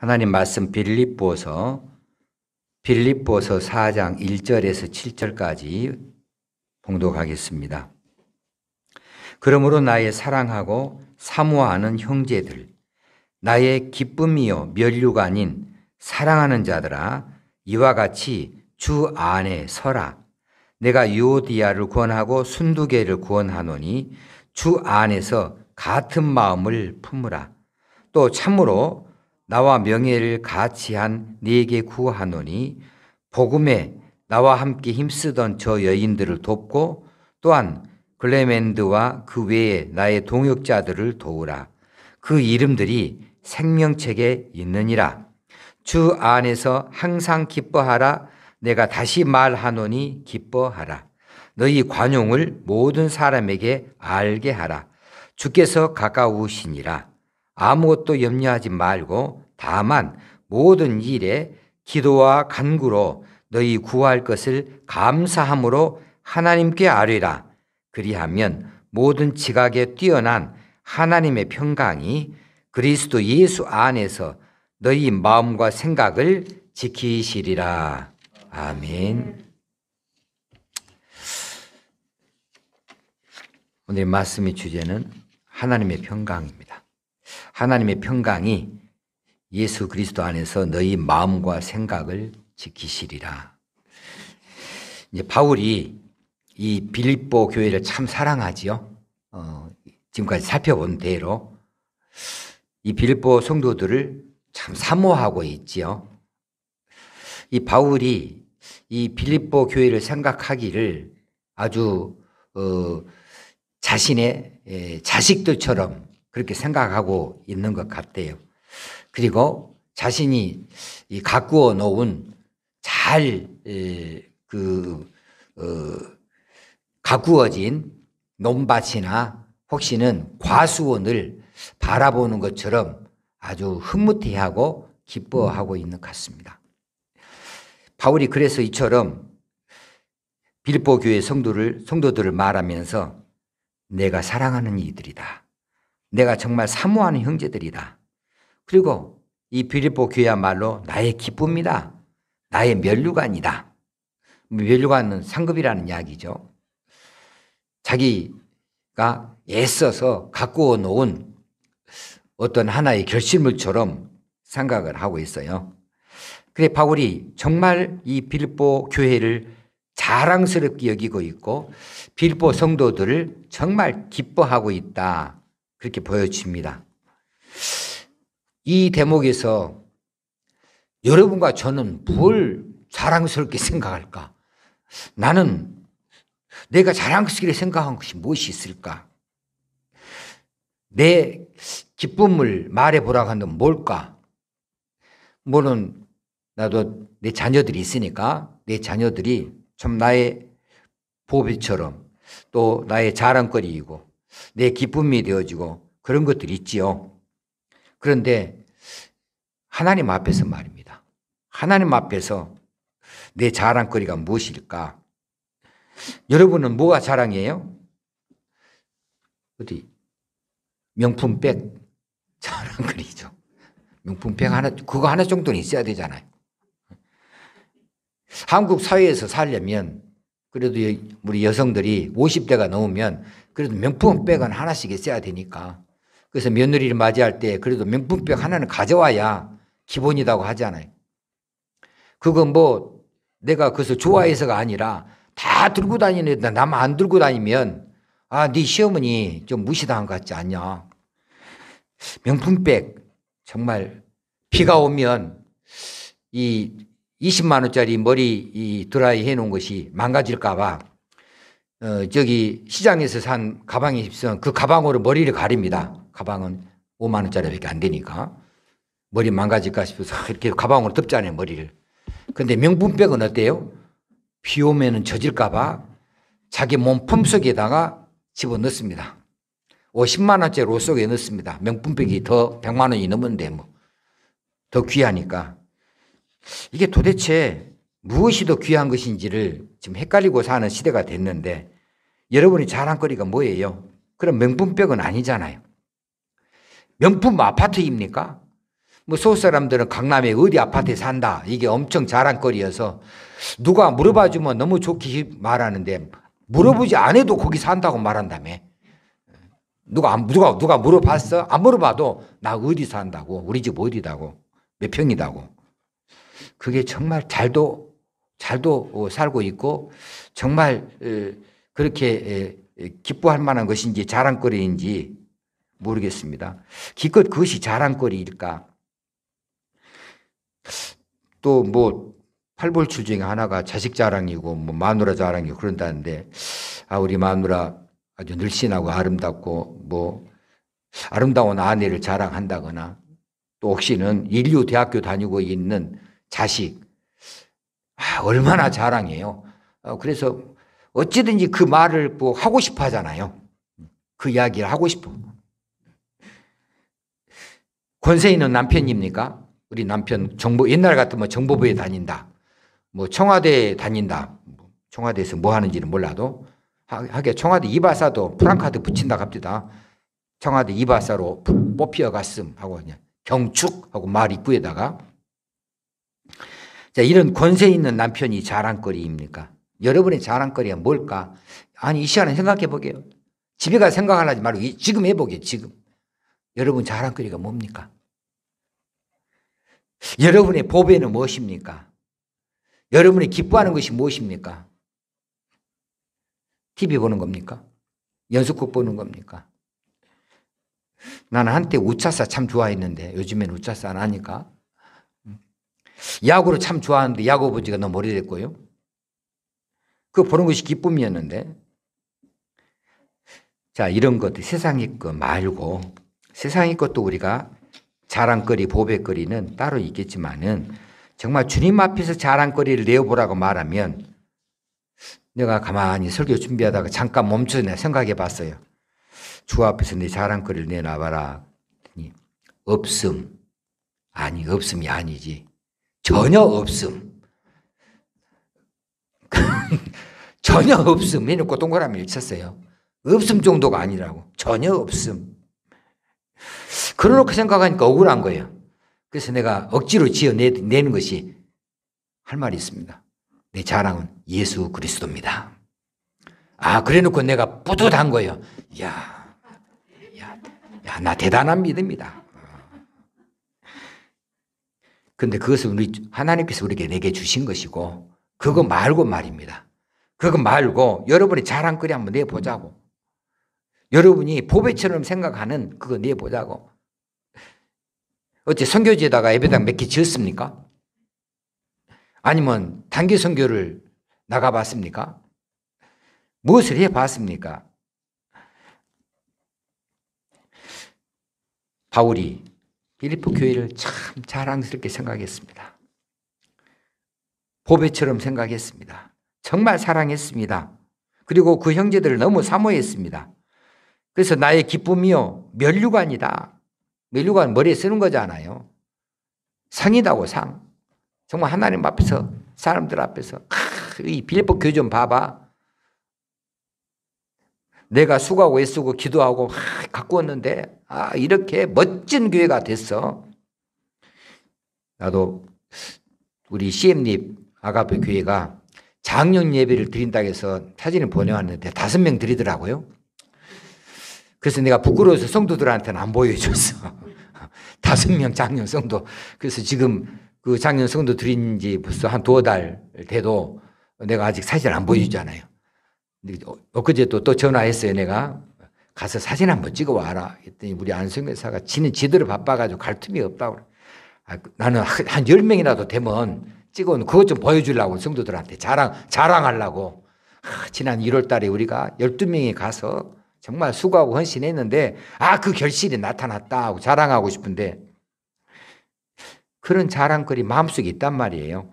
하나님 말씀 빌립보서 4장 1절에서 7절까지 봉독하겠습니다. 그러므로 나의 사랑하고 사모하는 형제들, 나의 기쁨이요 면류가 아닌 사랑하는 자들아, 이와 같이 주 안에 서라. 내가 유오디아를 구원하고 순두개를 구원하노니 주 안에서 같은 마음을 품으라. 또 참으로 나와 명예를 같이 한 네게 구하노니 복음에 나와 함께 힘쓰던 저 여인들을 돕고 또한 글레멘드와 그 외에 나의 동역자들을 도우라. 그 이름들이 생명책에 있느니라. 주 안에서 항상 기뻐하라. 내가 다시 말하노니 기뻐하라. 너희 관용을 모든 사람에게 알게 하라. 주께서 가까우시니라. 아무것도 염려하지 말고 다만 모든 일에 기도와 간구로 너희 구할 것을 감사함으로 하나님께 아뢰라. 그리하면 모든 지각에 뛰어난 하나님의 평강이 그리스도 예수 안에서 너희 마음과 생각을 지키시리라. 아멘. 오늘 말씀의 주제는 하나님의 평강입니다. 하나님의 평강이 예수 그리스도 안에서 너희 마음과 생각을 지키시리라. 이제 바울이 이 빌립보 교회를 참 사랑하지요. 지금까지 살펴본 대로 이 빌립보 성도들을 참 사모하고 있지요. 이 바울이 이 빌립보 교회를 생각하기를 아주 자신의 자식들처럼 그렇게 생각하고 있는 것 같아요. 그리고 자신이 가꾸어 놓은 잘 가꾸어진 논밭이나 혹시는 과수원을 바라보는 것처럼 아주 흐뭇해하고 기뻐하고 있는 것 같습니다. 바울이 그래서 이처럼 빌립보 교회 성도들을 말하면서 내가 사랑하는 이들이다. 내가 정말 사모하는 형제들이다. 그리고 이 빌립보 교회야말로 나의 기쁨이다. 나의 면류관이다. 면류관은 상급이라는 이야기죠. 자기가 애써서 가꾸어 놓은 어떤 하나의 결실물처럼 생각을 하고 있어요. 그래 바울이 정말 이 빌립보 교회를 자랑스럽게 여기고 있고 빌립보 성도들을 정말 기뻐하고 있다. 그렇게 보여집니다. 이 대목에서 여러분과 저는 뭘 자랑스럽게 생각할까? 나는 내가 자랑스럽게 생각한 것이 무엇이 있을까? 내 기쁨을 말해보라고 한다면 뭘까? 물론 나도 내 자녀들이 있으니까 내 자녀들이 좀 나의 보배처럼 또 나의 자랑거리이고 내 기쁨이 되어지고 그런 것들이 있지요. 그런데 하나님 앞에서 말입니다. 하나님 앞에서 내 자랑거리가 무엇일까? 여러분은 뭐가 자랑이에요? 어디? 명품백 자랑거리죠. 명품백 하나, 그거 하나 정도는 있어야 되잖아요. 한국 사회에서 살려면 그래도 우리 여성들이 50대가 넘으면 그래도 명품백은 하나씩 있어야 되니까. 그래서 며느리를 맞이할 때 그래도 명품백 하나는 가져와야 기본이라고 하잖아요. 그건 뭐 내가 그것을 좋아해서가 아니라 다 들고 다니는데 나만 안 들고 다니면 네 시어머니 좀 무시당한 것 같지 않냐. 명품백 정말 비가 오면 이 20만 원짜리 머리 드라이 해놓은 것이 망가질까 봐 저기 시장에서 산 가방이 있으면 그 가방으로 머리를 가립니다. 가방은 5만 원짜리밖에 안 되니까 머리 망가질까 싶어서 이렇게 가방으로 덮잖아요, 머리를. 근데 명품백은 어때요? 비 오면은 젖을까 봐 자기 몸품 속에다가 집어넣습니다. 50만 원짜리 옷 속에 넣습니다. 명품백이 더 100만 원이 넘는데 뭐 더 귀하니까. 이게 도대체 무엇이 더 귀한 것인지를 지금 헷갈리고 사는 시대가 됐는데 여러분이 자랑거리가 뭐예요? 그럼 명품백은 아니잖아요. 명품 아파트입니까? 뭐 서울 사람들은 강남에 어디 아파트에 산다. 이게 엄청 자랑거리여서 누가 물어봐 주면 너무 좋게 말하는데 물어보지 않아도 거기 산다고 말한다며. 누가 물어봤어? 안 물어봐도 나 어디 산다고, 우리 집 어디다고, 몇 평이다고. 그게 정말 잘도 살고 있고 정말 그렇게 기뻐할 만한 것인지 자랑거리인지 모르겠습니다. 기껏 그것이 자랑거리일까? 또 뭐 팔불출 중에 하나가 자식 자랑이고 뭐 마누라 자랑이고 그런다는데, 우리 마누라 아주 늘씬하고 아름답고 뭐 아름다운 아내를 자랑한다거나, 또 혹시는 인류대학교 다니고 있는 자식, 얼마나 자랑해요. 그래서 어찌든지 그 말을 뭐 하고 싶어 하잖아요. 그 이야기를 하고 싶어. 권세 있는 남편입니까? 우리 남편 옛날 같으면 정보부에 다닌다, 뭐 청와대에 다닌다, 청와대에서 뭐 하는지는 몰라도 하게 청와대 이바사도 프랑카드 붙인다 갑니다. 청와대 이바사로 뽑혀 갔음 하고 그냥 경축하고 말 입구에다가. 자, 이런 권세 있는 남편이 자랑거리입니까? 여러분의 자랑거리가 뭘까? 아니, 이 시간에 생각해 보게요. 집에 가서 생각하지 말고 지금 해보게요. 지금 여러분 자랑거리가 뭡니까? 여러분의 보배는 무엇입니까? 여러분이 기뻐하는 것이 무엇입니까? TV 보는 겁니까? 연속극 보는 겁니까? 나는 한때 우차사 참 좋아했는데 요즘엔 우차사 안 하니까. 야구를 참 좋아하는데 야구 본 지가 너무 오래됐고요. 그거 보는 것이 기쁨이었는데. 자, 이런 것들 세상의 것 말고, 세상의 것도 우리가 자랑거리, 보배거리는 따로 있겠지만은 정말 주님 앞에서 자랑거리를 내어보라고 말하면, 내가 가만히 설교 준비하다가 잠깐 멈춰서 생각해 봤어요. 주 앞에서 내 자랑거리를 내놔봐라. 없음. 아니, 없음이 아니지. 전혀 없음. 전혀 없음 해놓고 동그라미를 쳤어요. 없음 정도가 아니라고. 전혀 없음. 그러놓고 생각하니까 억울한 거예요. 그래서 내가 억지로 지어내는 것이 할 말이 있습니다. 내 자랑은 예수 그리스도입니다. 그래 놓고 내가 뿌듯한 거예요. 야, 나 대단한 믿음이다. 근데 그것은 하나님께서 내게 주신 것이고, 그거 말고 말입니다. 그거 말고 여러분이 자랑거리 한번 내보자고. 여러분이 보배처럼 생각하는 그거 내보자고. 어째 선교지에다가 예배당 몇 개 지었습니까? 아니면 단기 선교를 나가봤습니까? 무엇을 해봤습니까? 바울이 빌립보 교회를 참 자랑스럽게 생각했습니다. 보배처럼 생각했습니다. 정말 사랑했습니다. 그리고 그 형제들을 너무 사모했습니다. 그래서 나의 기쁨이요, 면류관이다. 면류관 머리에 쓰는 거잖아요. 상이다고, 상. 정말 하나님 앞에서, 사람들 앞에서, 이 빌립보 교회 좀 봐봐. 내가 수고하고 애쓰고 기도하고 갖고 왔는데 이렇게 멋진 교회가 됐어. 나도 우리 CM립 아가페 교회가 장년 예배를 드린다고 해서 사진을 보내왔는데 5명 드리더라고요. 그래서 내가 부끄러워서 성도들한테는 안 보여줬어. 5명 장년 성도. 그래서 지금 그 장년 성도 드린 지 벌써 한 2달 돼도 내가 아직 사진을 안 보여주잖아요. 엊그제 또 전화했어요. 내가 가서 사진 한번 찍어 와라 했더니 우리 안성교사가 지들을 바빠가지고 갈 틈이 없다고. 나는 한 10명이라도 되면 찍어놓고 그것 좀 보여주려고, 성도들한테 자랑하려고. 지난 1월 달에 우리가 12명이 가서 정말 수고하고 헌신했는데 그 결실이 나타났다 하고 자랑하고 싶은데, 그런 자랑거리 마음속에 있단 말이에요.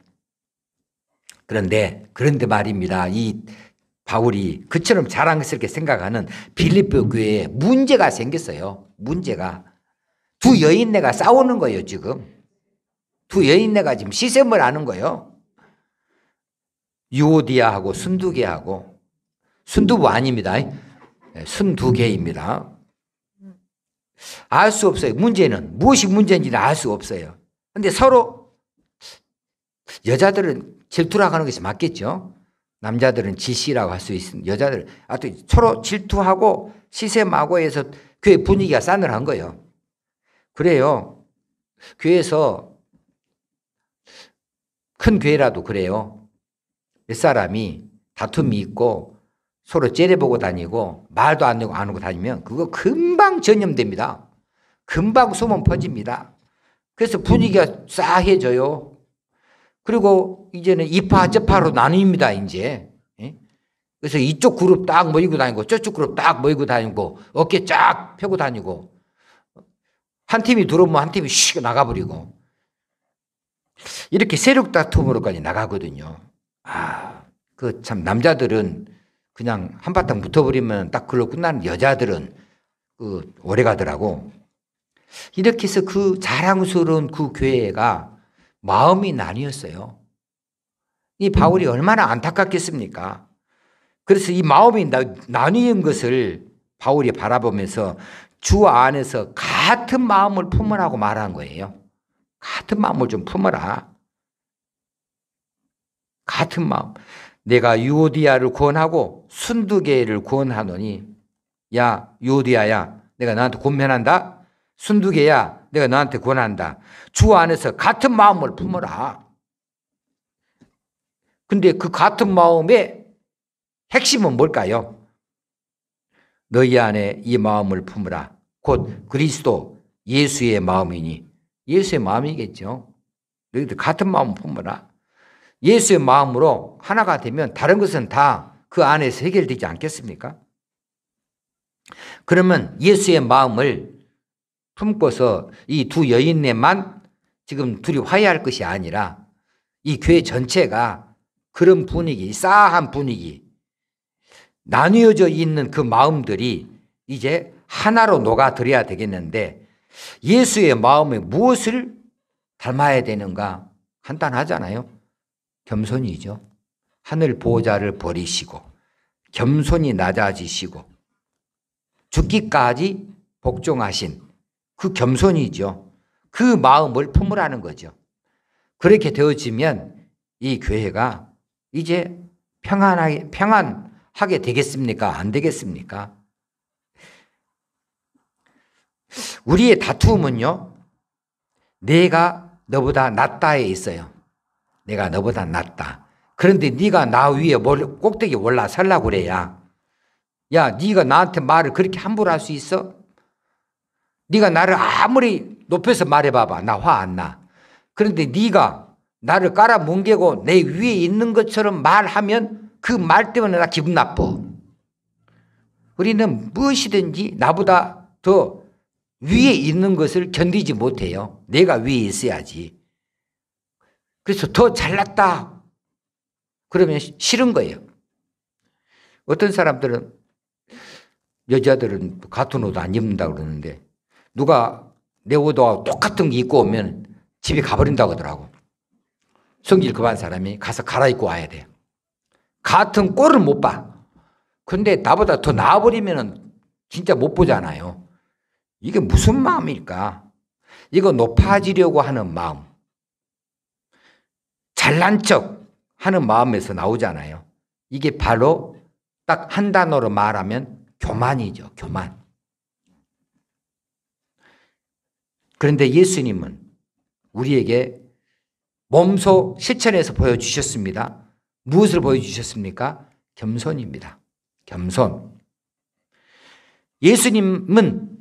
그런데 말입니다. 이 바울이 그처럼 자랑스럽게 생각하는 빌립보 교회에 문제가 생겼어요. 문제가. 두 여인네가 싸우는 거예요, 지금. 두 여인네가 지금 시샘을 하는 거예요. 유오디아하고 순두개하고. 순두부 아닙니다. 순두개입니다. 알 수 없어요. 문제는 무엇이 문제인지는 알 수 없어요. 근데 서로 여자들은 질투라고 하는 것이 맞겠죠. 남자들은 지시라고 할 수 있습니다. 여자들은 하여튼 서로 질투하고 시샘하고 해서 교회 분위기가 싸늘한 거예요. 그래요. 교회에서 큰 교회라도 그래요. 몇 사람이 다툼이 있고 서로 째려보고 다니고 말도 안 하고 다니면 그거 금방 전염됩니다. 금방 소문 퍼집니다. 그래서 분위기가 싸해져요. 그리고 이제는 이파 저파로 나뉩니다. 이제. 그래서 이쪽 그룹 딱 모이고 다니고 저쪽 그룹 딱 모이고 다니고 어깨 쫙 펴고 다니고 한 팀이 들어오면 한 팀이 슉 나가버리고 이렇게 세력 다툼으로까지 나가거든요. 그 참 남자들은 그냥 한바탕 붙어버리면 딱 그걸로 끝나는 여자들은 그 오래 가더라고. 이렇게 해서 그 자랑스러운 그 교회가 마음이 나뉘었어요. 이 바울이 얼마나 안타깝겠습니까? 그래서 이 마음이 나뉘는 것을 바울이 바라보면서 주 안에서 같은 마음을 품으라고 말한 거예요. 같은 마음을 좀 품어라. 같은 마음. 내가 유오디아를 구원하고 순두개를 구원하노니 야 유오디아야 내가 너한테 권면한다. 순두개야 내가 너한테 권한다. 주 안에서 같은 마음을 품어라. 근데 그 같은 마음의 핵심은 뭘까요? 너희 안에 이 마음을 품으라. 곧 그리스도 예수의 마음이니. 예수의 마음이겠죠. 너희들 같은 마음을 품어라. 예수의 마음으로 하나가 되면 다른 것은 다 그 안에서 해결되지 않겠습니까? 그러면 예수의 마음을 품고서 이 두 여인네만 지금 둘이 화해할 것이 아니라 이 교회 전체가 그런 분위기, 싸한 분위기, 나뉘어져 있는 그 마음들이 이제 하나로 녹아들어야 되겠는데 예수의 마음에 무엇을 닮아야 되는가? 간단하잖아요. 겸손이죠. 하늘 보좌를 버리시고 겸손히 낮아지시고 죽기까지 복종하신 그 겸손이죠. 그 마음을 품으라는 거죠. 그렇게 되어지면 이 교회가 이제 평안하게 되겠습니까? 안 되겠습니까? 우리의 다툼은요, 내가 너보다 낫다에 있어요. 내가 너보다 낫다. 그런데 네가 나 위에 꼭대기 올라서려고 그래야. 야, 네가 나한테 말을 그렇게 함부로 할 수 있어? 네가 나를 아무리 높여서 말해봐봐. 나 화 안 나. 그런데 네가 나를 깔아뭉개고 내 위에 있는 것처럼 말하면 그 말 때문에 나 기분 나빠. 우리는 무엇이든지 나보다 더 위에 있는 것을 견디지 못해요. 내가 위에 있어야지. 그래서 더 잘났다. 그러면 싫은 거예요. 어떤 사람들은 여자들은 같은 옷 안 입는다고 그러는데 누가 내 옷하고 똑같은 게 입고 오면 집에 가버린다고 하더라고. 성질 급한 사람이 가서 갈아입고 와야 돼요. 같은 꼴을 못 봐. 근데 나보다 더 나아버리면 진짜 못 보잖아요. 이게 무슨 마음일까? 이거 높아지려고 하는 마음. 잘난 척 하는 마음에서 나오잖아요. 이게 바로 딱 한 단어로 말하면 교만이죠. 교만. 그런데 예수님은 우리에게 몸소 실천해서 보여주셨습니다. 무엇을 보여주셨습니까? 겸손입니다. 겸손. 예수님은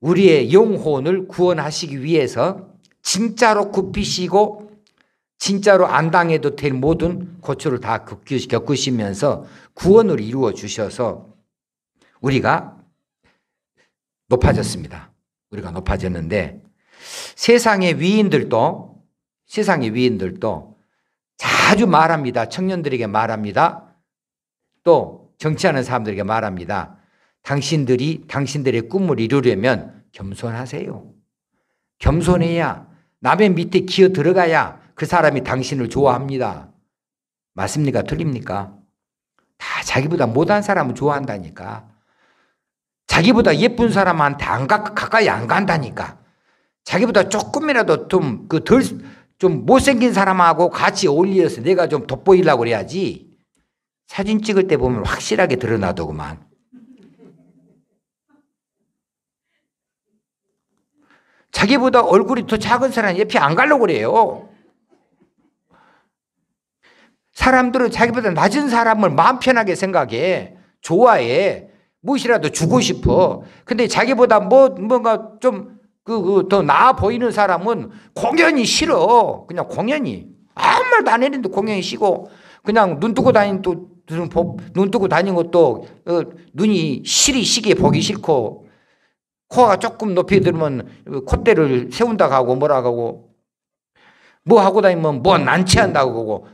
우리의 영혼을 구원하시기 위해서 진짜로 굽히시고 진짜로 안 당해도 될 모든 고초를 다 겪으시면서 구원을 이루어 주셔서 우리가 높아졌습니다. 우리가 높아졌는데 세상의 위인들도 자주 말합니다. 청년들에게 말합니다. 또 정치하는 사람들에게 말합니다. 당신들이 당신들의 꿈을 이루려면 겸손하세요. 겸손해야 남의 밑에 기어 들어가야 그 사람이 당신을 좋아합니다. 맞습니까? 틀립니까? 다 자기보다 못한 사람을 좋아한다니까. 자기보다 예쁜 사람한테 가까이 안 간다니까. 자기보다 조금이라도 좀 못생긴 사람하고 같이 어울려서 내가 좀 돋보이려고 그래야지. 사진 찍을 때 보면 확실하게 드러나더구만. 자기보다 얼굴이 더 작은 사람 옆에 안 가려고 그래요. 사람들은 자기보다 낮은 사람을 마음 편하게 생각해. 좋아해. 무엇이라도 주고 싶어. 근데 자기보다 뭔가 좀 더 나아 보이는 사람은 공연히 싫어. 그냥 공연히. 아무 말도 안 했는데 공연히 싫고, 그냥 눈 뜨고 다니는 것도 눈이 시리시게 보기 싫고, 코가 조금 높이 들면 콧대를 세운다고 하고 뭐라고 하고, 뭐 하고 다니면 뭐 난치한다고 하고,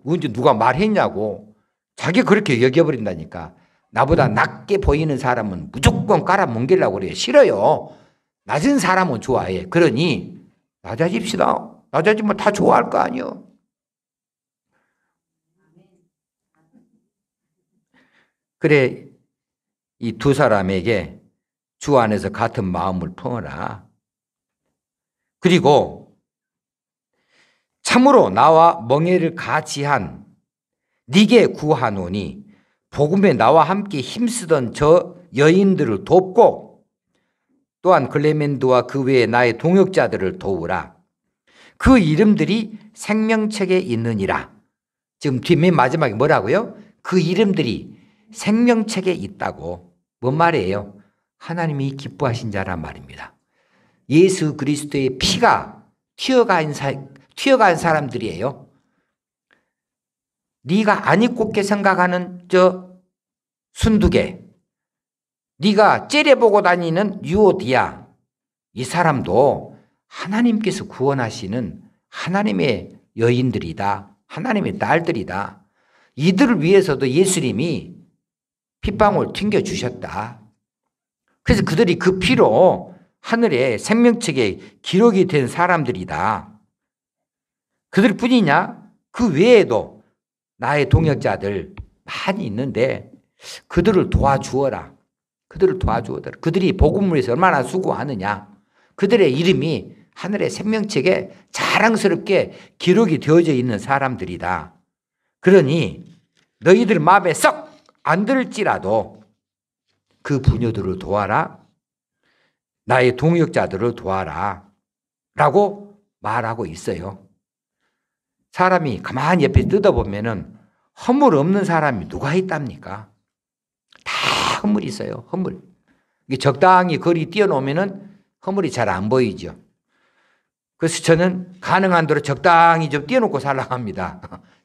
언제 누가 말했냐고. 자기 그렇게 여겨버린다니까. 나보다 낮게 보이는 사람은 무조건 깔아뭉개려고 그래요. 싫어요. 낮은 사람은 좋아해. 그러니 낮아집시다. 낮아지면 다 좋아할 거 아니에요. 그래, 이 두 사람에게 주 안에서 같은 마음을 품어라. 그리고 참으로 나와 멍에를 같이 한 네게 구하노니 복음에 나와 함께 힘쓰던 저 여인들을 돕고, 또한 글레멘드와 그 외에 나의 동역자들을 도우라. 그 이름들이 생명책에 있느니라. 지금 맨 마지막에 뭐라고요? 그 이름들이 생명책에 있다고. 뭔 말이에요? 하나님이 기뻐하신 자란 말입니다. 예수 그리스도의 피가 튀어간 사람들이에요. 네가 안 입곱게 생각하는 저 순두개, 네가 째려보고 다니는 유오디아, 이 사람도 하나님께서 구원하시는 하나님의 여인들이다. 하나님의 딸들이다. 이들을 위해서도 예수님이 핏방울 튕겨주셨다. 그래서 그들이 그 피로 하늘의 생명책에 기록이 된 사람들이다. 그들 뿐이냐? 그 외에도 나의 동역자들 많이 있는데 그들을 도와주어라. 그들을 도와주어라. 그들이 복음을 위해서 얼마나 수고하느냐. 그들의 이름이 하늘의 생명책에 자랑스럽게 기록이 되어져 있는 사람들이다. 그러니 너희들 마음에 썩 안 들을지라도 그 부녀들을 도와라. 나의 동역자들을 도와라. 라고 말하고 있어요. 사람이 가만히 옆에 뜯어보면은 허물 없는 사람이 누가 있답니까? 다 허물이 있어요. 허물. 적당히 거리 띄워놓으면은 허물이 잘 안 보이죠. 그래서 저는 가능한 대로 적당히 좀 띄워놓고 살라고 합니다.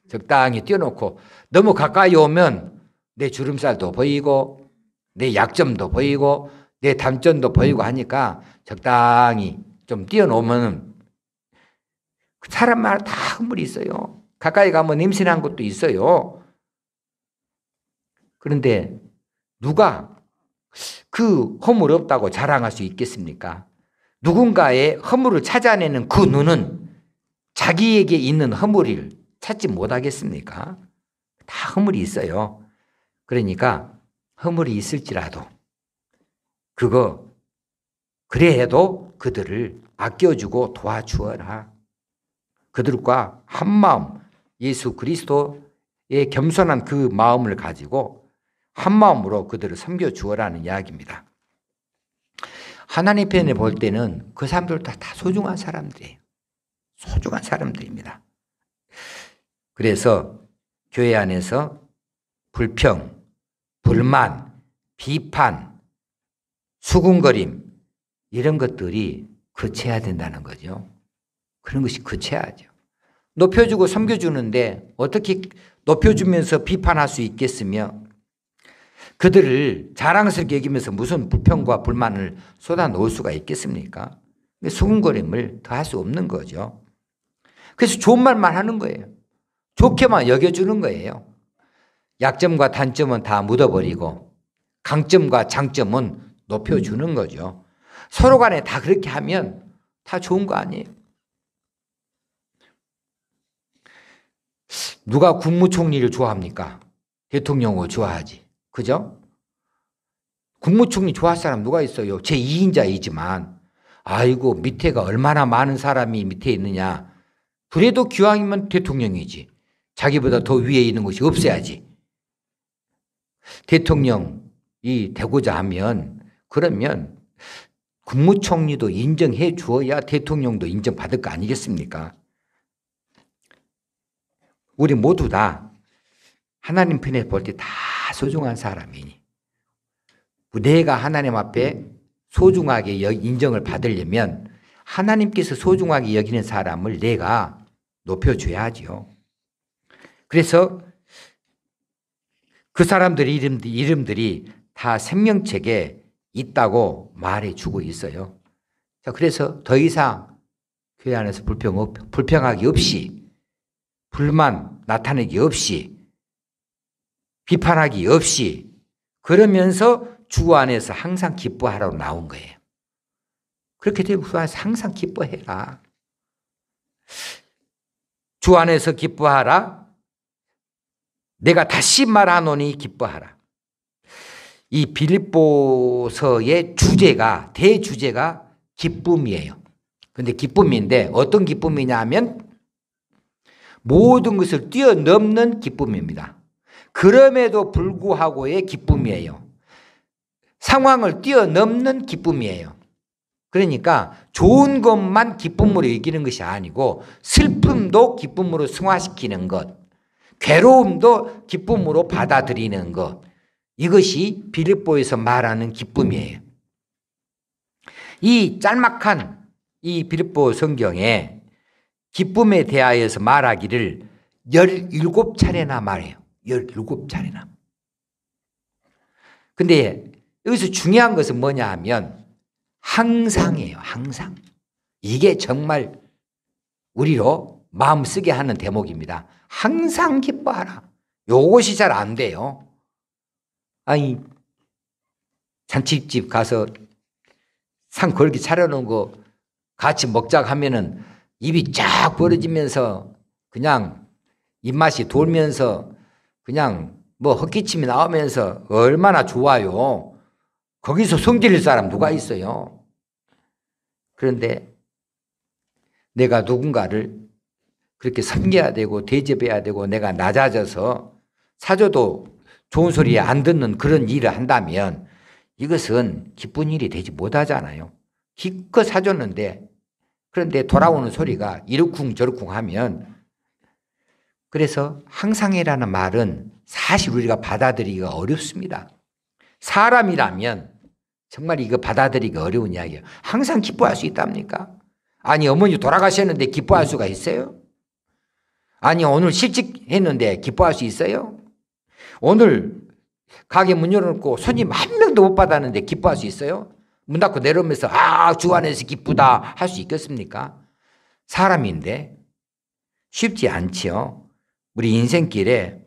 적당히 띄워놓고 너무 가까이 오면 내 주름살도 보이고 내 약점도 보이고 내 단점도 보이고 하니까 적당히 좀 띄워놓으면 사람마다 다 허물이 있어요. 가까이 가면 냄새난 것도 있어요. 그런데 누가 그 허물 없다고 자랑할 수 있겠습니까? 누군가의 허물을 찾아내는 그 눈은 자기에게 있는 허물을 찾지 못하겠습니까? 다 허물이 있어요. 그러니까 허물이 있을지라도 그래도 그들을 아껴주고 도와주어라. 그들과 한마음, 예수 그리스도의 겸손한 그 마음을 가지고 한마음으로 그들을 섬겨주어라는 이야기입니다. 하나님 편에 볼 때는 그 사람들 다 소중한 사람들이에요. 소중한 사람들입니다. 그래서 교회 안에서 불평, 불만, 비판, 수군거림 이런 것들이 그쳐야 된다는 거죠. 그런 것이 그쳐야죠. 높여주고 섬겨주는데 어떻게 높여주면서 비판할 수 있겠으며 그들을 자랑스럽게 여기면서 무슨 불평과 불만을 쏟아놓을 수가 있겠습니까? 수군거림을 더 할 수 없는 거죠. 그래서 좋은 말만 하는 거예요. 좋게만 여겨주는 거예요. 약점과 단점은 다 묻어버리고 강점과 장점은 높여주는 거죠. 서로 간에 다 그렇게 하면 다 좋은 거 아니에요. 누가 국무총리를 좋아합니까? 대통령을 좋아하지. 그죠? 국무총리 좋아할 사람 누가 있어요? 제 2인자이지만 아이고 밑에가 얼마나 많은 사람이 밑에 있느냐. 그래도 기왕이면 대통령이지. 자기보다 더 위에 있는 것이 없어야지. 대통령이 되고자 하면 그러면 국무총리도 인정해 주어야 대통령도 인정받을 거 아니겠습니까? 우리 모두 다 하나님 편에 볼 때 다 소중한 사람이니 내가 하나님 앞에 소중하게 인정을 받으려면 하나님께서 소중하게 여기는 사람을 내가 높여줘야죠. 그래서 그 사람들의 이름들이 다 생명책에 있다고 말해주고 있어요. 자, 그래서 더 이상 교회 안에서 불평하기 없이 불만 나타내기 없이 비판하기 없이 그러면서 주 안에서 항상 기뻐하라고 나온 거예요. 그렇게 되면 주 안에서 항상 기뻐해라. 주 안에서 기뻐하라. 내가 다시 말하노니 기뻐하라. 이 빌립보서의 주제가 대주제가 기쁨이에요. 그런데 기쁨인데 어떤 기쁨이냐 하면 모든 것을 뛰어넘는 기쁨입니다. 그럼에도 불구하고의 기쁨이에요. 상황을 뛰어넘는 기쁨이에요. 그러니까 좋은 것만 기쁨으로 이기는 것이 아니고 슬픔도 기쁨으로 승화시키는 것, 괴로움도 기쁨으로 받아들이는 것, 이것이 빌립보에서 말하는 기쁨이에요. 이 짤막한 이 빌립보 성경에 기쁨에 대하여서 말하기를 17차례나 말해요. 17차례나. 근데 여기서 중요한 것은 뭐냐 하면 항상이에요. 항상. 이게 정말 우리로 마음 쓰게 하는 대목입니다. 항상 기뻐하라. 요것이 잘 안 돼요. 아니 잔치집 가서 상 걸기 차려놓은 거 같이 먹자고 하면은 입이 쫙 벌어지면서 그냥 입맛이 돌면서 그냥 뭐 헛기침이 나오면서 얼마나 좋아요. 거기서 성질일 사람 누가 있어요. 그런데 내가 누군가를 그렇게 섬겨야 되고 대접해야 되고 내가 낮아져서 사줘도 좋은 소리 안 듣는 그런 일을 한다면 이것은 기쁜 일이 되지 못하잖아요. 기껏 사줬는데 그런데 돌아오는 소리가 이러쿵 저러쿵 하면 그래서 항상이라는 말은 사실 우리가 받아들이기가 어렵습니다. 사람이라면 정말 이거 받아들이기 어려운 이야기예요. 항상 기뻐할 수 있답니까? 아니 어머니 돌아가셨는데 기뻐할 수가 있어요? 아니 오늘 실직했는데 기뻐할 수 있어요? 오늘 가게 문 열어놓고 손님 한 명도 못 받았는데 기뻐할 수 있어요? 문 닫고 내려오면서 주 안에서 기쁘다 할 수 있겠습니까? 사람인데 쉽지 않지요. 우리 인생길에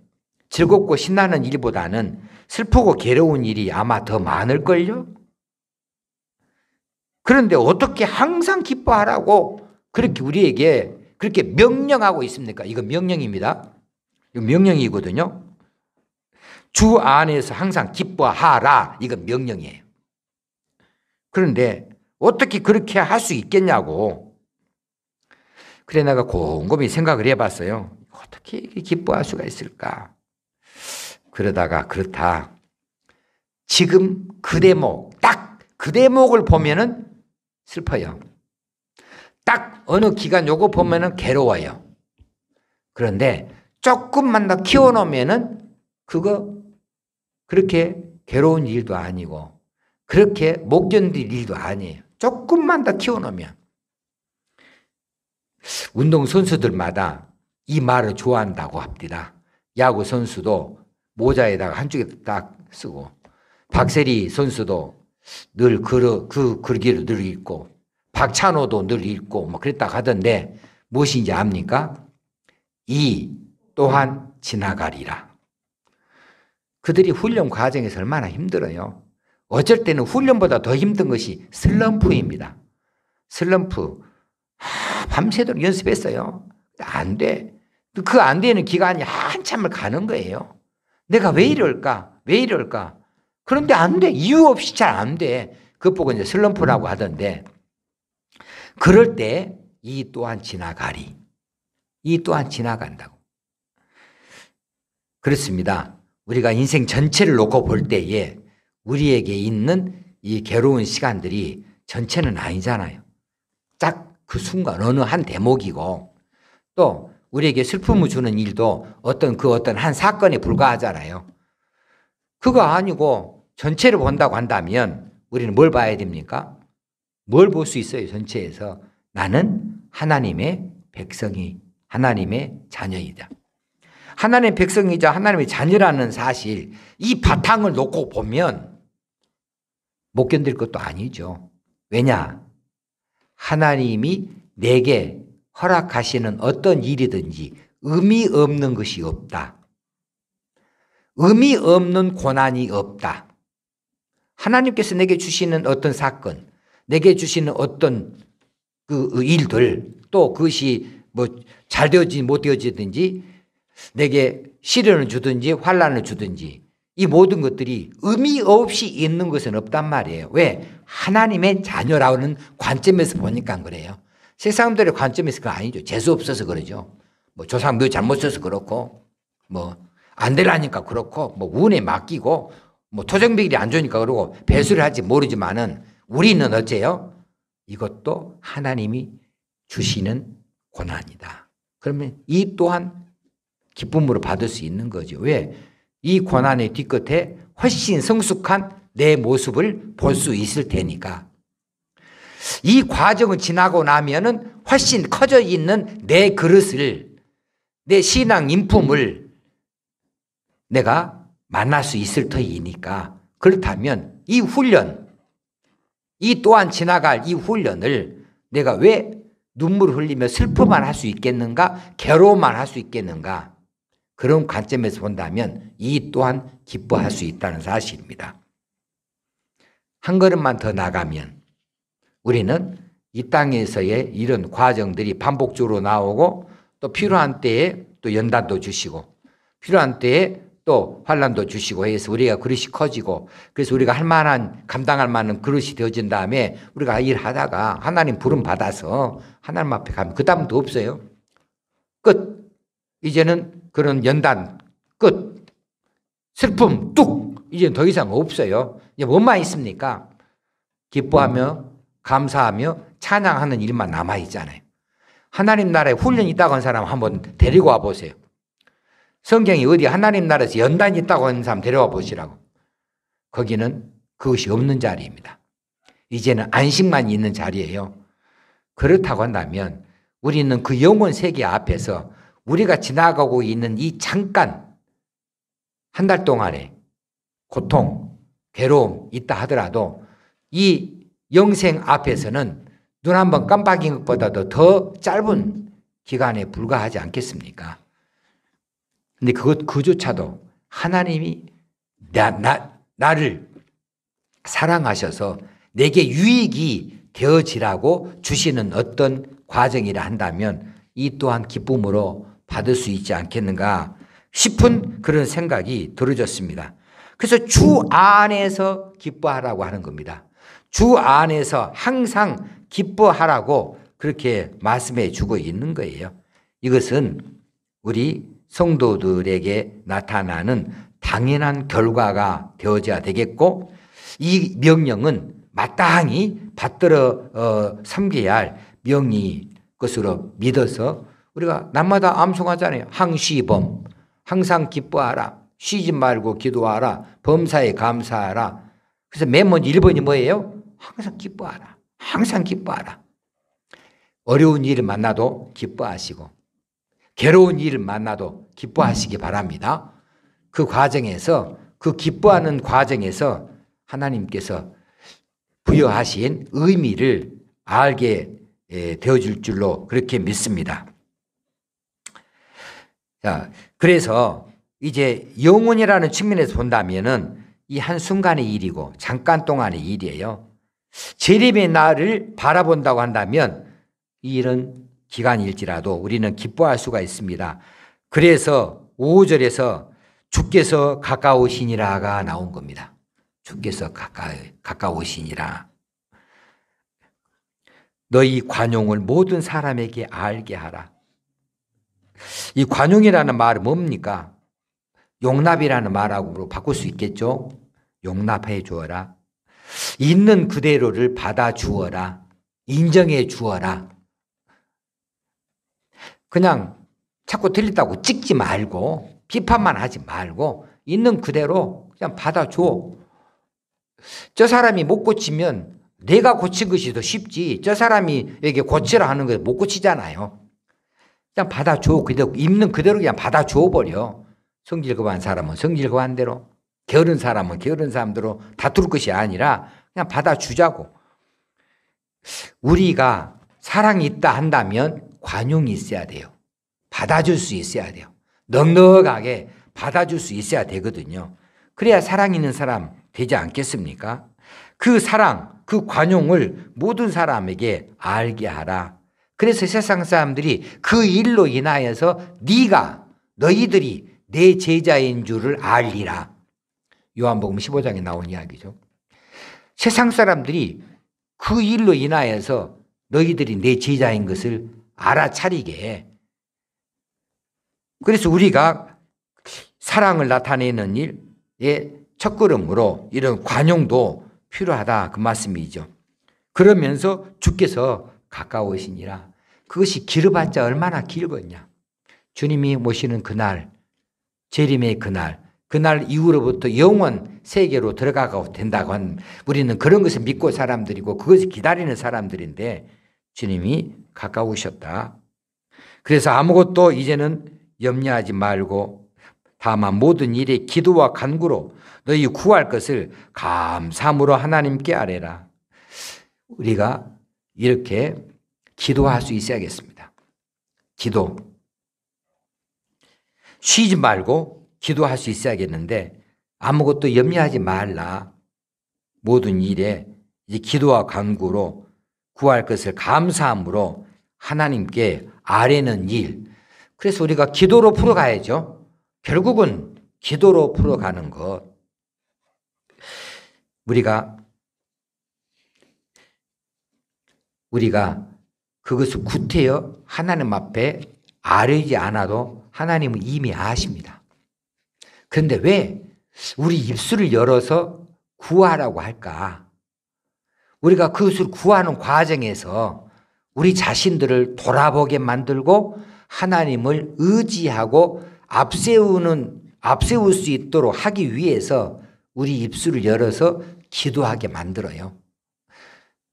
즐겁고 신나는 일보다는 슬프고 괴로운 일이 아마 더 많을걸요? 그런데 어떻게 항상 기뻐하라고 그렇게 우리에게 그렇게 명령하고 있습니까? 이거 명령입니다. 이거 명령이거든요. 주 안에서 항상 기뻐하라. 이거 명령이에요. 그런데 어떻게 그렇게 할 수 있겠냐고. 그래 내가 곰곰이 생각을 해봤어요. 어떻게 기뻐할 수가 있을까? 그러다가 그렇다. 지금 그 대목, 딱 그 대목을 보면은 슬퍼요. 딱 어느 기간 요거 보면은 괴로워요. 그런데 조금만 더 키워놓으면은 그거 그렇게 괴로운 일도 아니고 그렇게 못 견딜 일도 아니에요. 조금만 더 키워놓으면. 운동선수들마다 이 말을 좋아한다고 합니다. 야구 선수도 모자에다가 한쪽에 딱 쓰고 박세리 선수도 늘 그 글귀를 늘 읽고 박찬호도 늘 읽고 뭐 그랬다 하던데 무엇인지 압니까? 이 또한 지나가리라. 그들이 훈련 과정에서 얼마나 힘들어요. 어쩔 때는 훈련보다 더 힘든 것이 슬럼프입니다. 슬럼프. 밤새도록 연습했어요. 안 돼. 그 안 되는 기간이 한참을 가는 거예요. 내가 왜 이럴까? 왜 이럴까? 그런데 안 돼. 이유 없이 잘 안 돼. 그것 보고 이제 슬럼프라고 하던데, 그럴 때 이 또한 지나가리. 이 또한 지나간다고. 그렇습니다. 우리가 인생 전체를 놓고 볼 때에 우리에게 있는 이 괴로운 시간들이 전체는 아니잖아요. 딱 그 순간 어느 한 대목이고, 또 우리에게 슬픔을 주는 일도 어떤 한 사건에 불과하잖아요. 그거 아니고 전체를 본다고 한다면 우리는 뭘 봐야 됩니까? 뭘 볼 수 있어요? 전체에서 나는 하나님의 백성이, 하나님의 자녀이다. 하나님의 백성이자 하나님의 자녀라는 사실, 이 바탕을 놓고 보면 못 견딜 것도 아니죠. 왜냐? 하나님이 내게 허락하시는 어떤 일이든지 의미 없는 것이 없다. 의미 없는 고난이 없다. 하나님께서 내게 주시는 어떤 사건, 내게 주시는 어떤 그 일들, 또 그것이 뭐 잘 되어지든지 못 되어지든지, 내게 시련을 주든지 환난을 주든지, 이 모든 것들이 의미 없이 있는 것은 없단 말이에요. 왜? 하나님의 자녀라는 관점에서 보니까 그래요. 세상들의 관점에서 그거 아니죠. 재수 없어서 그러죠. 뭐 조상 묘 잘못 써서 그렇고, 뭐 안 되라니까 그렇고, 뭐 운에 맡기고, 뭐 토정비결이 안 좋으니까 그러고 배수를 할지 모르지만은 우리는 어째요? 이것도 하나님이 주시는 고난이다. 그러면 이 또한 기쁨으로 받을 수 있는 거죠. 왜? 이 고난의 뒤끝에 훨씬 성숙한 내 모습을 볼 수 있을 테니까. 이 과정을 지나고 나면은 훨씬 커져 있는 내 그릇을, 내 신앙 인품을 내가 만날 수 있을 터이니까. 그렇다면 이 훈련, 이 또한 지나갈 이 훈련을 내가 왜 눈물을 흘리며 슬퍼만 할 수 있겠는가? 괴로움만 할 수 있겠는가? 그런 관점에서 본다면 이 또한 기뻐할 수 있다는 사실입니다. 한 걸음만 더 나가면 우리는 이 땅에서의 이런 과정들이 반복적으로 나오고, 또 필요한 때에 또 연단도 주시고, 필요한 때에 또 환난도 주시고 해서 우리가 그릇이 커지고, 그래서 우리가 할 만한, 감당할 만한 그릇이 되어진 다음에 우리가 일하다가 하나님 부름 받아서 하나님 앞에 가면 그 다음도 없어요. 끝. 이제는 그런 연단 끝. 슬픔 뚝. 이제는 더 이상 없어요. 이제 뭐만 있습니까? 기뻐하며 감사하며 찬양하는 일만 남아있잖아요. 하나님 나라에 훈련이 있다고 하는 사람 한번 데리고 와 보세요. 성경이 어디 하나님 나라에서 연단이 있다고 하는 사람 데려와 보시라고. 거기는 그것이 없는 자리입니다. 이제는 안식만 있는 자리예요. 그렇다고 한다면 우리는 그 영혼 세계 앞에서 우리가 지나가고 있는 이 잠깐 한 달 동안의 고통, 괴로움 있다 하더라도 이 영생 앞에서는 눈 한 번 깜빡인 것보다도 더 짧은 기간에 불과하지 않겠습니까? 근데 그조차도 하나님이 나를 사랑하셔서 내게 유익이 되어지라고 주시는 어떤 과정이라 한다면 이 또한 기쁨으로 받을 수 있지 않겠는가 싶은 그런 생각이 들어졌습니다. 그래서 주 안에서 기뻐하라고 하는 겁니다. 주 안에서 항상 기뻐하라고 그렇게 말씀해 주고 있는 거예요. 이것은 우리 성도들에게 나타나는 당연한 결과가 되어져야 되겠고, 이 명령은 마땅히 받들어 섬겨야 할 명의 것으로 믿어서 우리가 날마다 암송하잖아요. 항시범, 항상 기뻐하라, 쉬지 말고 기도하라, 범사에 감사하라. 그래서 맨 먼저 1번이 뭐예요? 항상 기뻐하라, 항상 기뻐하라. 어려운 일을 만나도 기뻐하시고 괴로운 일을 만나도 기뻐하시기 바랍니다. 그 과정에서, 그 기뻐하는 과정에서 하나님께서 부여하신 의미를 알게 되어줄 줄로 그렇게 믿습니다. 자, 그래서 이제 영혼이라는 측면에서 본다면은 이 한순간의 일이고 잠깐 동안의 일이에요. 재림의 날을 바라본다고 한다면 이런 기간일지라도 우리는 기뻐할 수가 있습니다. 그래서 5절에서 주께서 가까우시니라가 나온 겁니다. 주께서 가까우시니라. 너희 관용을 모든 사람에게 알게 하라. 이 관용이라는 말은 뭡니까? 용납이라는 말하고 바꿀 수 있겠죠? 용납해 주어라. 있는 그대로를 받아 주어라. 인정해 주어라. 그냥 자꾸 틀렸다고 찍지 말고 비판만 하지 말고 있는 그대로 그냥 받아줘. 저 사람이 못 고치면 내가 고친 것이 더 쉽지. 저 사람이 에게 고치라 하는 거 못 고치잖아요. 그냥 받아줘. 그대로 있는 그대로 그냥 받아줘 버려. 성질 급한 사람은 성질 급한 대로, 게으른 사람은 게으른 사람대로 다툴 것이 아니라 그냥 받아주자고. 우리가 사랑이 있다 한다면 관용이 있어야 돼요. 받아줄 수 있어야 돼요. 넉넉하게 받아줄 수 있어야 되거든요. 그래야 사랑 있는 사람 되지 않겠습니까? 그 사랑, 그 관용을 모든 사람에게 알게 하라. 그래서 세상 사람들이 그 일로 인하여서 너희들이 내 제자인 줄을 알리라. 요한복음 15장에 나온 이야기죠. 세상 사람들이 그 일로 인하여서 너희들이 내 제자인 것을 알아차리게 해. 그래서 우리가 사랑을 나타내는 일의 첫걸음으로 이런 관용도 필요하다, 그 말씀이죠. 그러면서 주께서 가까우시니라. 그것이 길어봤자 얼마나 길겠냐. 주님이 모시는 그날, 재림의 그날 이후로부터 영원 세계로 들어가고 된다고 하는, 우리는 그런 것을 믿고 사람들이고 그것을 기다리는 사람들인데 주님이 가까우셨다. 그래서 아무것도 이제는 염려하지 말고 다만 모든 일에 기도와 간구로 너희 구할 것을 감사함으로 하나님께 아뢰라. 우리가 이렇게 기도할 수 있어야겠습니다. 기도. 쉬지 말고 기도할 수 있어야겠는데 아무것도 염려하지 말라. 모든 일에 이제 기도와 간구로 구할 것을 감사함으로 하나님께 아뢰는 일. 그래서 우리가 기도로 풀어가야죠. 결국은 기도로 풀어가는 것. 우리가 그것을 구태여 하나님 앞에 아뢰지 않아도 하나님은 이미 아십니다. 그런데 왜 우리 입술을 열어서 구하라고 할까? 우리가 그것을 구하는 과정에서 우리 자신들을 돌아보게 만들고 하나님을 의지하고 앞세울 수 있도록 하기 위해서 우리 입술을 열어서 기도하게 만들어요.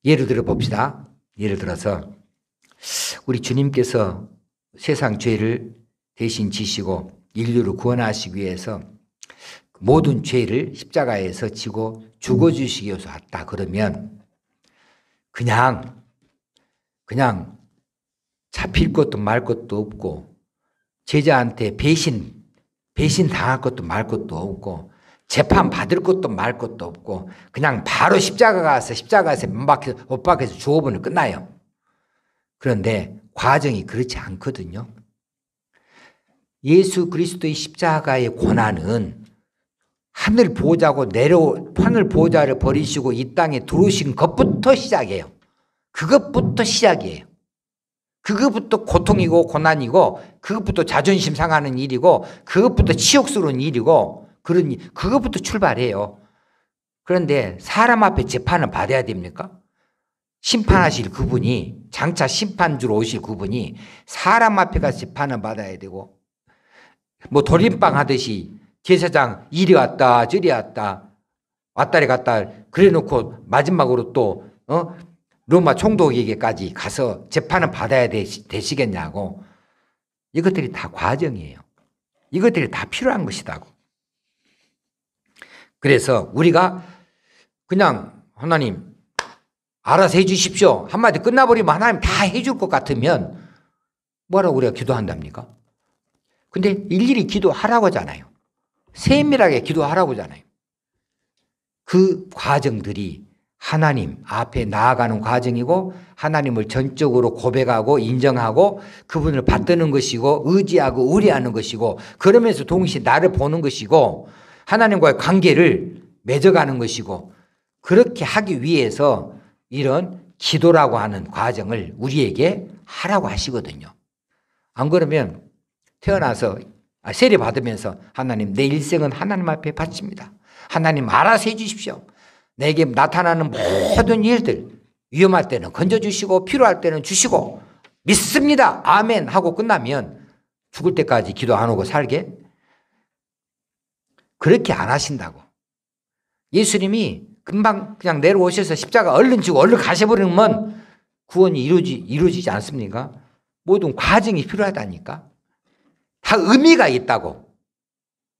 예를 들어 봅시다. 예를 들어서 우리 주님께서 세상 죄를 대신 지시고 인류를 구원하시기 위해서 모든 죄를 십자가에서 지고 죽어주시기 위해서 왔다 그러면 그냥 잡힐 것도 말 것도 없고 제자한테 배신 당할 것도 말 것도 없고 재판 받을 것도 말 것도 없고 그냥 바로 십자가에서 못 박혀서 죽어버리면 끝나요. 그런데 과정이 그렇지 않거든요. 예수 그리스도의 십자가의 고난은 하늘 보좌를 버리시고 이 땅에 들어오신 것부터 시작이에요. 그것부터 시작이에요. 그것부터 고통이고 고난이고 그것부터 자존심 상하는 일이고 그것부터 치욕스러운 일이고 그것부터 출발해요. 그런데 사람 앞에 재판을 받아야 됩니까? 심판하실 그분이 장차 심판주로 오실 그분이 사람 앞에 가서 재판을 받아야 되고 뭐 돌림방 하듯이 제사장 이리 왔다 저리 왔다 왔다리 갔다 그래놓고 마지막으로 또 로마 총독에게까지 가서 재판을 받아야 되시겠냐고. 이것들이 다 과정이에요. 이것들이 다 필요한 것이다고. 그래서 우리가 그냥 하나님 알아서 해 주십시오 한마디 끝나버리면 하나님 다 해줄 것 같으면 뭐라고 우리가 기도한답니까? 근데 일일이 기도하라고 하잖아요. 세밀하게 기도하라고 하잖아요. 그 과정들이 하나님 앞에 나아가는 과정이고 하나님을 전적으로 고백하고 인정하고 그분을 받드는 것이고 의지하고 의뢰하는 것이고 그러면서 동시에 나를 보는 것이고 하나님과의 관계를 맺어가는 것이고 그렇게 하기 위해서 이런 기도라고 하는 과정을 우리에게 하라고 하시거든요. 안 그러면 태어나서 세례 받으면서 하나님 내 일생은 하나님 앞에 바칩니다. 하나님 알아서 해 주십시오. 내게 나타나는 모든 일들 위험할 때는 건져주시고 필요할 때는 주시고 믿습니다. 아멘 하고 끝나면 죽을 때까지 기도 안 하고 살게? 그렇게 안 하신다고. 예수님이 금방 그냥 내려오셔서 십자가 얼른 지고 얼른 가셔버리면 구원이 이루어지지 않습니까? 모든 과정이 필요하다니까. 다 의미가 있다고.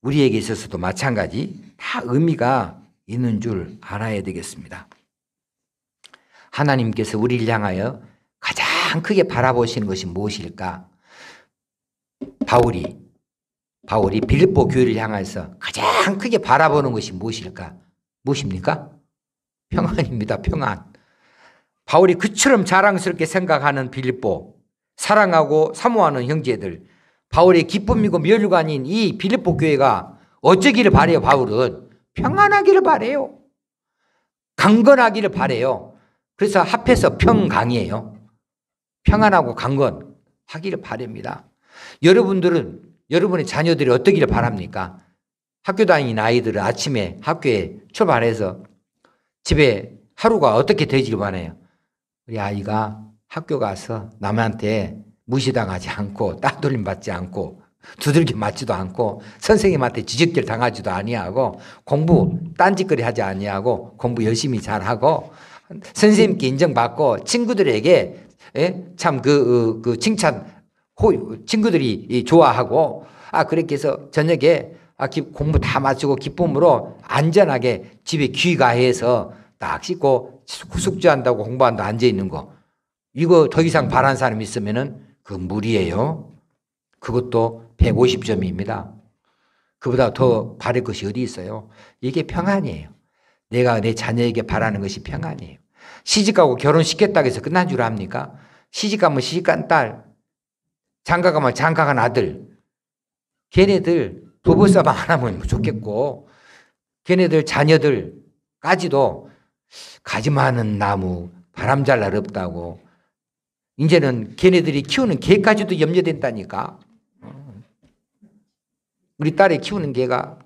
우리에게 있어서도 마찬가지 다 의미가 있는 줄 알아야 되겠습니다. 하나님께서 우리를 향하여 가장 크게 바라보시는 것이 무엇일까? 바울이 빌립보 교회를 향해서 가장 크게 바라보는 것이 무엇일까? 무엇입니까? 평안입니다. 평안. 바울이 그처럼 자랑스럽게 생각하는 빌립보, 사랑하고 사모하는 형제들, 바울의 기쁨이고 멸류관인 이 빌립보 교회가 어쩌기를 바래요? 바울은 평안하기를 바래요. 강건하기를 바래요. 그래서 합해서 평강이에요. 평안하고 강건하기를 바랍니다. 여러분들은 여러분의 자녀들이 어떠기를 바랍니까? 학교 다니는 아이들은 아침에 학교에 출발해서 집에 하루가 어떻게 되기를 바라요? 우리 아이가 학교 가서 남한테 무시당하지 않고 따돌림 받지 않고 두들겨 맞지도 않고 선생님한테 지적질 당하지도 아니하고 공부 딴짓거리 하지 아니하고 공부 열심히 잘하고 선생님께 인정받고 친구들에게 참 그 칭찬 친구들이 좋아하고 그렇게 해서 저녁에 공부 다 마치고 기쁨으로 안전하게 집에 귀가해서 딱 씻고 숙제한다고 공부한다고 앉아있는 거 이거 더 이상 바라는 사람이 있으면은 그 무리예요. 그것도 150점입니다. 그보다 더 바랄 것이 어디 있어요? 이게 평안이에요. 내가 내 자녀에게 바라는 것이 평안이에요. 시집가고 결혼시켰다고 해서 끝난 줄 압니까? 시집가면 시집간 딸, 장가가면 장가간 아들, 걔네들 부부싸움 안 하면 좋겠고 걔네들 자녀들까지도 가지 많은 나무 바람 잘 날 없다고 이제는 걔네들이 키우는 개까지도 염려된다니까. 우리 딸이 키우는 개가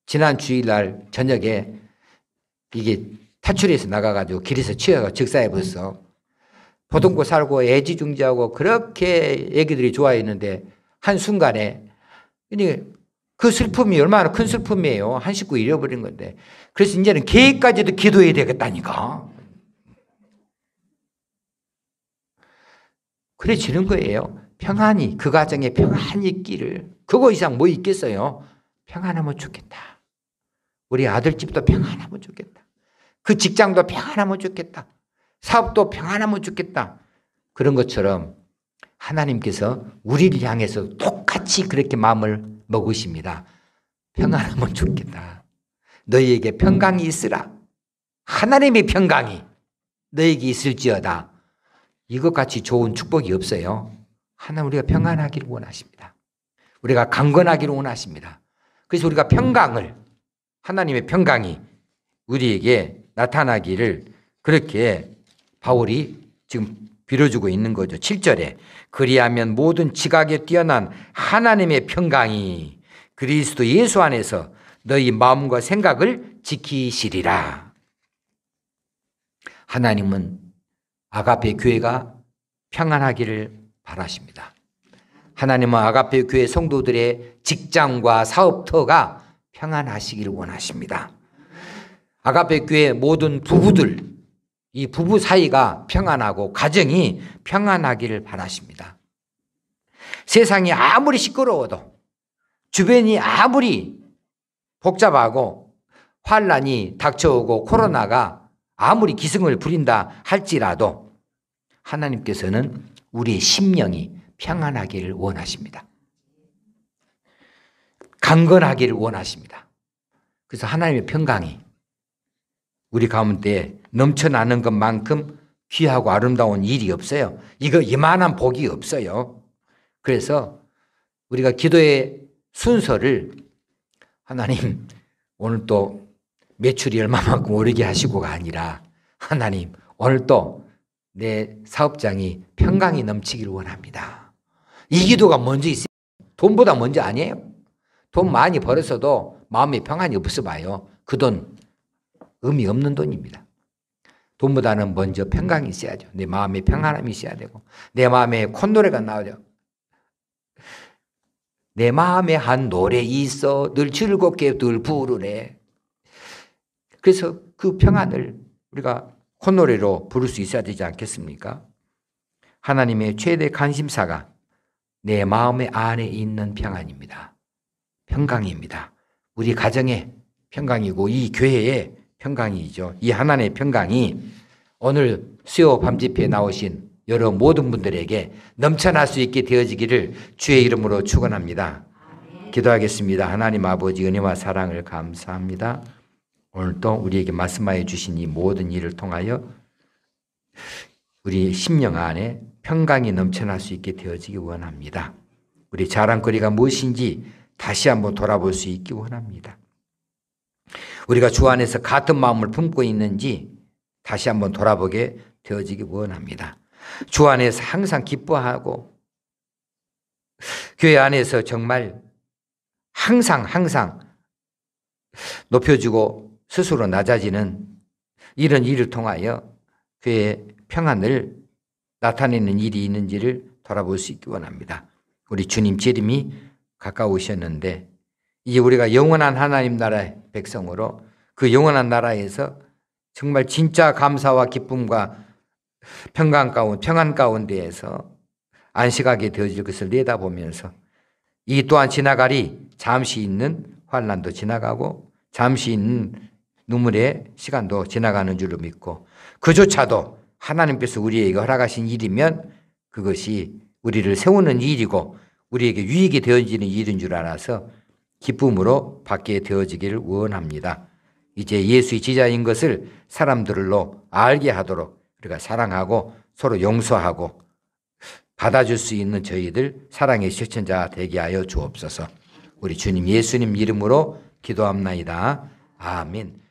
지난 주일날 저녁에 이게 탈출해서 나가가지고 길에서 치여가 즉사해 버렸어. 보동고 살고 애지중지하고 그렇게 애기들이 좋아했는데 한순간에 그 슬픔이 얼마나 큰 슬픔이에요. 한 식구 잃어버린 건데. 그래서 이제는 개까지도 기도해야 되겠다니까. 그래지는 거예요. 평안이 그 가정에 평안이 있기를. 그거 이상 뭐 있겠어요. 평안하면 좋겠다. 우리 아들집도 평안하면 좋겠다. 그 직장도 평안하면 좋겠다. 사업도 평안하면 좋겠다. 그런 것처럼 하나님께서 우리를 향해서 똑같이 그렇게 마음을 먹으십니다. 평안하면 좋겠다. 너희에게 평강이 있으라. 하나님의 평강이 너희에게 있을지어다. 이것같이 좋은 축복이 없어요. 하나님 우리가 평안하기를 원하십니다. 우리가 강건하기를 원하십니다. 그래서 우리가 평강을 하나님의 평강이 우리에게 나타나기를 그렇게 바울이 지금 빌어주고 있는 거죠. 7절에 그리하면 모든 지각에 뛰어난 하나님의 평강이 그리스도 예수 안에서 너희 마음과 생각을 지키시리라. 하나님은 아가페 교회가 평안하기를 바라십니다. 하나님은 아가페 교회 성도들의 직장과 사업터가 평안하시기를 원하십니다. 아가페 교회 모든 부부들, 이 부부 사이가 평안하고 가정이 평안하기를 바라십니다. 세상이 아무리 시끄러워도 주변이 아무리 복잡하고 환란이 닥쳐오고 코로나가 아무리 기승을 부린다 할지라도 하나님께서는 우리의 심령이 평안하기를 원하십니다. 강건하기를 원하십니다. 그래서 하나님의 평강이 우리 가운데 넘쳐나는 것만큼 귀하고 아름다운 일이 없어요. 이거 이만한 복이 없어요. 그래서 우리가 기도의 순서를 하나님 오늘 또 매출이 얼마만큼 오르게 하시고가 아니라 하나님 오늘 또 내 사업장이 평강이 넘치기를 원합니다. 이 기도가 먼저 있어요. 돈보다 먼저 아니에요. 돈 많이 벌었어도 마음에 평안이 없어 봐요. 그 돈 의미 없는 돈입니다. 돈보다는 먼저 평강이 있어야죠. 내 마음에 평안함이 있어야 되고 내 마음에 콧노래가 나오죠. 내 마음에 한 노래 있어 늘 즐겁게 늘 부르네. 그래서 그 평안을 우리가 콧노래로 부를 수 있어야 되지 않겠습니까? 하나님의 최대 관심사가 내 마음의 안에 있는 평안입니다. 평강입니다. 우리 가정의 평강이고 이 교회의 평강이죠. 이 하나님의 평강이 오늘 수요 밤집회에 나오신 여러 모든 분들에게 넘쳐날 수 있게 되어지기를 주의 이름으로 축원합니다. 기도하겠습니다. 하나님 아버지 은혜와 사랑을 감사합니다. 오늘도 우리에게 말씀하여 주신 이 모든 일을 통하여 우리 심령 안에 평강이 넘쳐날 수 있게 되어지기 원합니다. 우리 자랑거리가 무엇인지 다시 한번 돌아볼 수 있기 원합니다. 우리가 주 안에서 같은 마음을 품고 있는지 다시 한번 돌아보게 되어지기 원합니다. 주 안에서 항상 기뻐하고 교회 안에서 정말 항상 높여주고 스스로 낮아지는 이런 일을 통하여 그의 평안을 나타내는 일이 있는지를 돌아볼 수 있기 원합니다. 우리 주님 재림이 가까우셨는데 이제 우리가 영원한 하나님 나라의 백성으로 그 영원한 나라에서 정말 진짜 감사와 기쁨과 평안 가운데에서 안식하게 되어질 것을 내다보면서 이 또한 지나가리 잠시 있는 환난도 지나가고 잠시 있는 눈물의 시간도 지나가는 줄로 믿고 그조차도 하나님께서 우리에게 허락하신 일이면 그것이 우리를 세우는 일이고 우리에게 유익이 되어지는 일인 줄 알아서 기쁨으로 받게 되어지기를 원합니다. 이제 예수의 제자인 것을 사람들로 알게 하도록 우리가 사랑하고 서로 용서하고 받아줄 수 있는 저희들 사랑의 실천자 되게 하여 주옵소서. 우리 주님 예수님 이름으로 기도합나이다. 아멘.